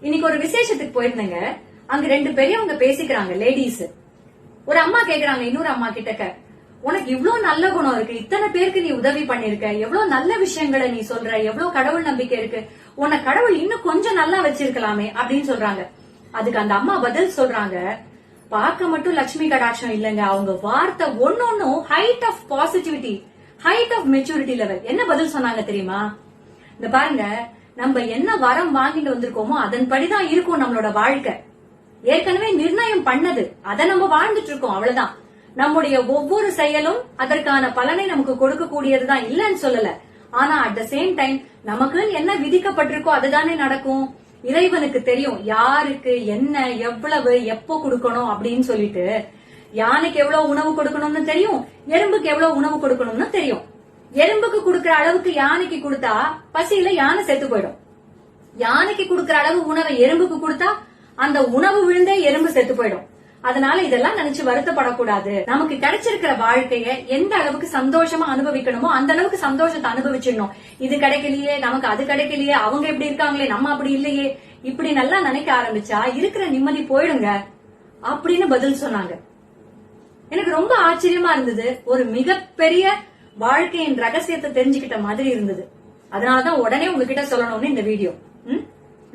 இன்னைக்கு ஒரு விசேஷத்துக்கு போயிருந்தேங்க. அங்க 2 பெரியவங்க பேசிக்கிறாங்க, லேடிஸ். ஒரு அம்மா கேக்குறாங்க இன்னொரு அம்மா கிட்டக்க, உனக்கு இவ்வளவு நல்ல குணம் இருக்கு, இத்தனை பேருக்கு நீ உதவி பண்ணிருக்க, எவ்வளவு நல்ல விஷயங்களை நீ சொல்ற, எவ்வளவு கடவுள் நம்பிக்கை இருக்கு, உன்னை கடவுள் இன்னும் கொஞ்சம் நல்லா வச்சிருக்கலாமே அப்படின்னு சொல்றாங்க. அதுக்கு அந்த அம்மா பதில் சொல்றாங்க, பார்க்க மட்டும் லட்சுமி கடாட்சம் இல்லங்க, அவங்க வார்த்தை ஒன்னொன்னும் height of positivity, height of maturity level. என்ன பதில் சொன்னாங்க தெரியுமா? இந்த பாருங்க, நம்ம என்ன வரம் வாங்கிட்டு வந்திருக்கோமோ அதன்படிதான் இருக்கும் நம்மளோட வாழ்க்கை. ஏற்கனவே நிர்ணயம் பண்ணது, அதை நம்ம வாழ்ந்துட்டு இருக்கோம், அவ்வளவுதான். நம்முடைய ஒவ்வொரு செயலும் அதற்கான பலனை நமக்கு கொடுக்கக்கூடியதுதான், இல்லன்னு சொல்லல. ஆனா அட் த சேம் டைம் நமக்கு என்ன விதிக்கப்பட்டிருக்கோ அதுதானே நடக்கும். இறைவனுக்கு தெரியும் யாருக்கு என்ன எவ்வளவு எப்போ கொடுக்கணும் அப்படின்னு சொல்லிட்டு. யானைக்கு எவ்வளவு உணவு கொடுக்கணும்னு தெரியும், எறும்புக்கு எவ்வளவு உணவு கொடுக்கணும்னு தெரியும். எறும்புக்கு கொடுக்கற அளவுக்கு யானைக்கு கொடுத்தா பசியில யானை செத்து போயிடும். யானைக்கு கொடுக்கற அளவு உணவை எறும்புக்கு கொடுத்தா அந்த உணவு விழுந்தே எறும்பு செத்து போயிடும். அதனால இதெல்லாம் நினைச்சு வருத்தப்படக்கூடாது. நமக்கு கிடைச்சிருக்கிற வாழ்க்கைய எந்த அளவுக்கு சந்தோஷமா அனுபவிக்கணுமோ அந்த அளவுக்கு சந்தோஷத்தை அனுபவிச்சிடணும். இது கிடைக்கலையே, நமக்கு அது கிடைக்கலையே, அவங்க எப்படி இருக்காங்களே, நம்ம அப்படி இல்லையே, இப்படி நல்லா நினைக்க ஆரம்பிச்சா இருக்கிற நிம்மதி போயிடுங்க அப்படின்னு பதில் சொன்னாங்க. எனக்கு ரொம்ப ஆச்சரியமா இருந்தது. ஒரு மிகப்பெரிய வாழ்க்கையின் ரகசியத்தை தெரிஞ்சுக்கிட்ட மாதிரி இருந்தது. அதனாலதான் உடனே உங்ககிட்ட சொல்லணும்னு இந்த வீடியோ.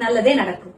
நல்லதே நடக்கும்.